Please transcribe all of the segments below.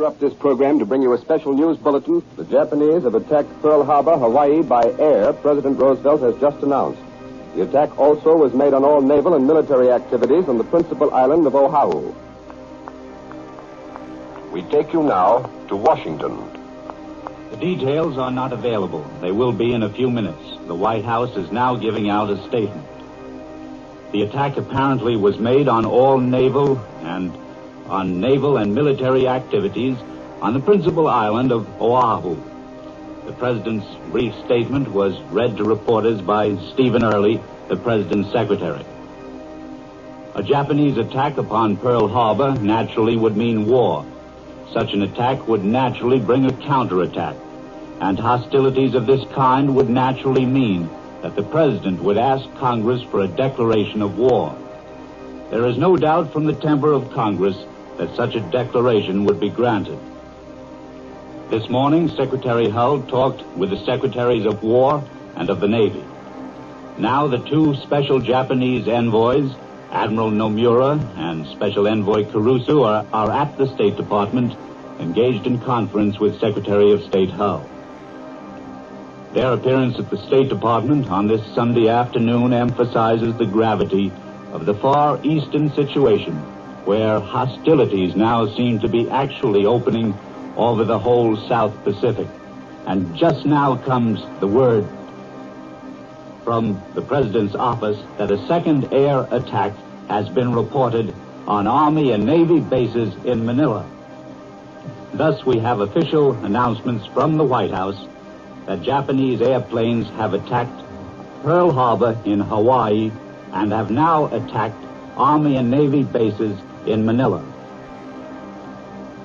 interrupt this program to bring you a special news bulletin. The Japanese have attacked Pearl Harbor, Hawaii, by air, President Roosevelt has just announced. The attack also was made on all naval and military activities on the principal island of Oahu. We take you now to Washington. The details are not available. They will be in a few minutes. The White House is now giving out a statement. The attack apparently was made on all naval and military activities on the principal island of Oahu. The president's brief statement was read to reporters by Stephen Early, the president's secretary. A Japanese attack upon Pearl Harbor naturally would mean war. Such an attack would naturally bring a counterattack, and hostilities of this kind would naturally mean that the president would ask Congress for a declaration of war. There is no doubt from the temper of Congress that such a declaration would be granted. This morning, Secretary Hull talked with the Secretaries of War and of the Navy. Now the two special Japanese envoys, Admiral Nomura and Special Envoy Kurusu, are at the State Department, engaged in conference with Secretary of State Hull. Their appearance at the State Department on this Sunday afternoon emphasizes the gravity of the Far Eastern situation, where hostilities now seem to be actually opening over the whole South Pacific. And just now comes the word from the President's office that a second air attack has been reported on Army and Navy bases in Manila. Thus, we have official announcements from the White House that Japanese airplanes have attacked Pearl Harbor in Hawaii and have now attacked Army and Navy bases in Manila.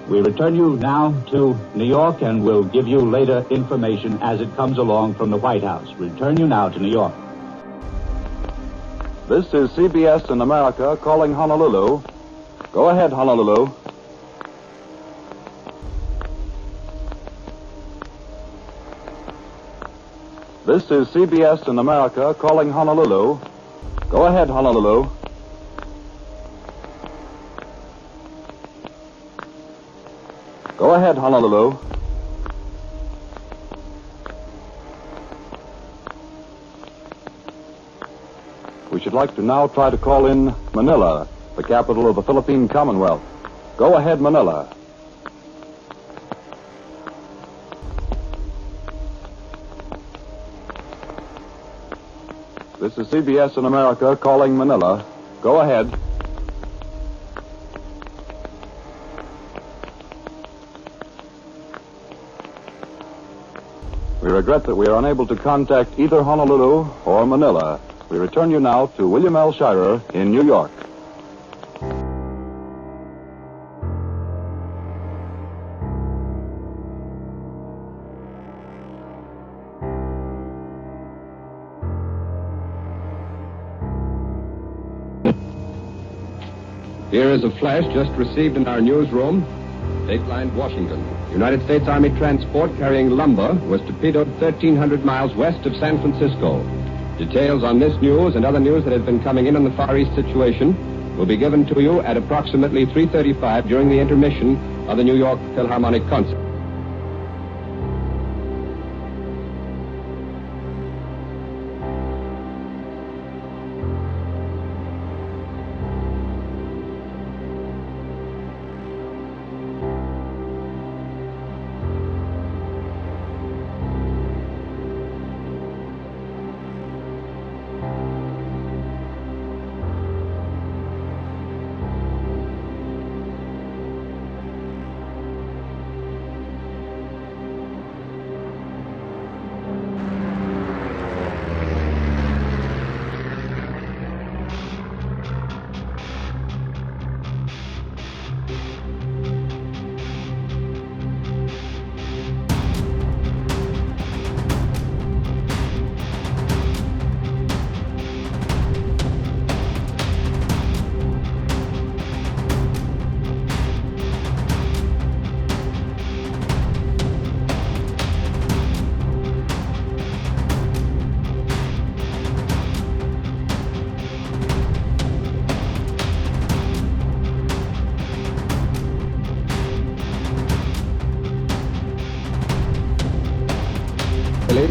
We return you now to New York, and we'll give you later information as it comes along from the White House. Return you now to New York. This is CBS in America calling Honolulu. Go ahead, Honolulu. This is CBS in America calling Honolulu. Go ahead, Honolulu. Go ahead, Honolulu. We should like to now try to call in Manila, the capital of the Philippine Commonwealth. Go ahead, Manila. This is CBS in America calling Manila. Go ahead. We regret that we are unable to contact either Honolulu or Manila. We return you now to William L. Shirer in New York. Here is a flash just received in our newsroom. Dateline, Washington. United States Army transport carrying lumber was torpedoed 1,300 miles west of San Francisco. Details on this news and other news that has been coming in on the Far East situation will be given to you at approximately 3:35 during the intermission of the New York Philharmonic concert.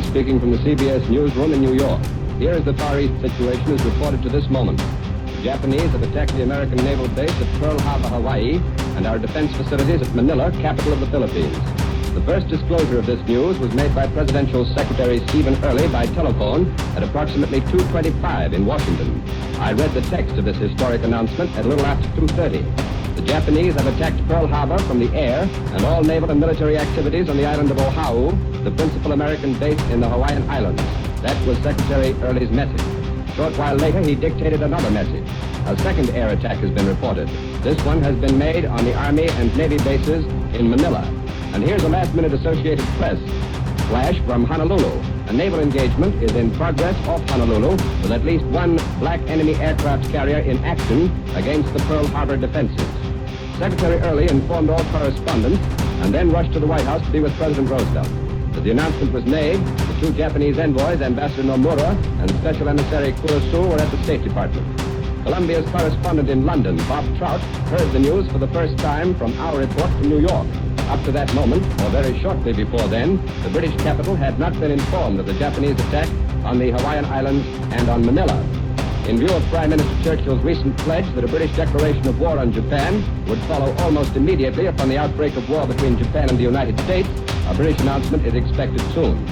speaking from the CBS newsroom in New York. Here is the Far East situation as reported to this moment. The Japanese have attacked the American naval base at Pearl Harbor, Hawaii, and our defense facilities at Manila, capital of the Philippines. The first disclosure of this news was made by Presidential Secretary Stephen Early by telephone at approximately 2:25 in Washington. I read the text of this historic announcement at a little after 2:30. The Japanese have attacked Pearl Harbor from the air and all naval and military activities on the island of Oahu, the principal American base in the Hawaiian Islands. That was Secretary Early's message. A short while later, he dictated another message. A second air attack has been reported. This one has been made on the Army and Navy bases in Manila. And here's a last-minute Associated Press flash from Honolulu. A naval engagement is in progress off Honolulu with at least one black enemy aircraft carrier in action against the Pearl Harbor defenses. Secretary Early informed all correspondents and then rushed to the White House to be with President Roosevelt. As the announcement was made, the two Japanese envoys, Ambassador Nomura and Special Emissary Kurosu, were at the State Department. Columbia's correspondent in London, Bob Trout, heard the news for the first time from our report from New York. Up to that moment, or very shortly before then, the British capital had not been informed of the Japanese attack on the Hawaiian Islands and on Manila. In view of Prime Minister Churchill's recent pledge that a British declaration of war on Japan would follow almost immediately upon the outbreak of war between Japan and the United States, a British announcement is expected soon.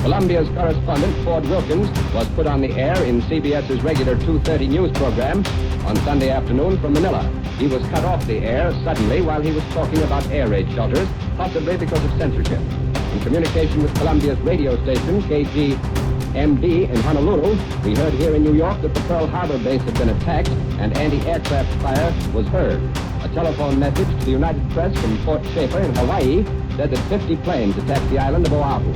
Columbia's correspondent, Ford Wilkins, was put on the air in CBS's regular 2:30 news program on Sunday afternoon from Manila. He was cut off the air suddenly while he was talking about air raid shelters, possibly because of censorship. In communication with Columbia's radio station, KGMB in Honolulu, we heard here in New York that the Pearl Harbor base had been attacked and anti-aircraft fire was heard. A telephone message to the United Press from Fort Schaefer in Hawaii said that 50 planes attacked the island of Oahu.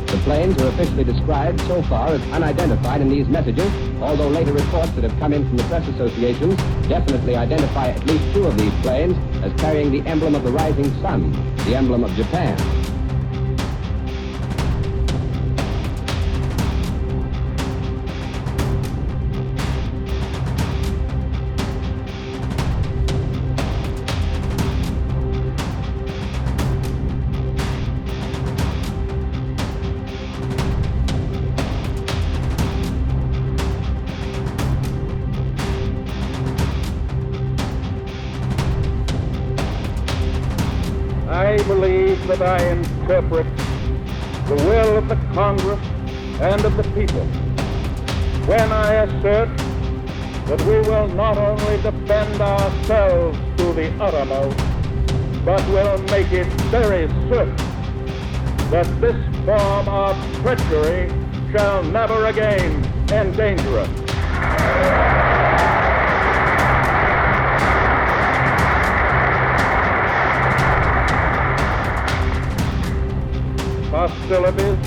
The planes are officially described so far as unidentified in these messages, although later reports that have come in from the press associations definitely identify at least two of these planes as carrying the emblem of the rising sun, the emblem of Japan. I believe that I interpret the will of the Congress and of the people when I assert that we will not only defend ourselves to the uttermost, but will make it very certain that this form of treachery shall never again endanger us. Hostilities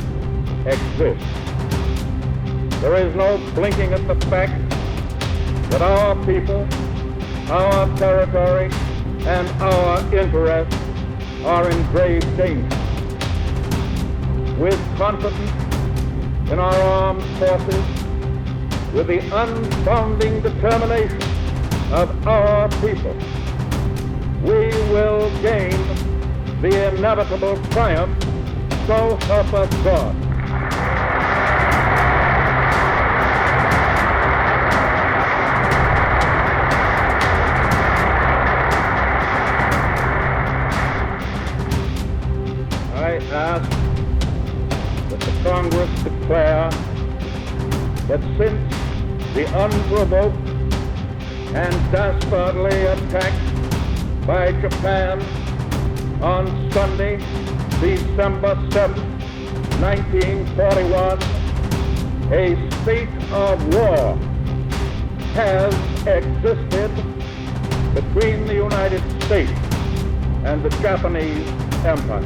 exist. There is no blinking at the fact that our people, our territory, and our interests are in grave danger. With confidence in our armed forces, with the unbounding determination of our people, we will gain the inevitable triumph. So help us God. I ask that the Congress declare that since the unprovoked and dastardly attack by Japan on Sunday, December 7, 1941, a state of war has existed between the United States and the Japanese Empire.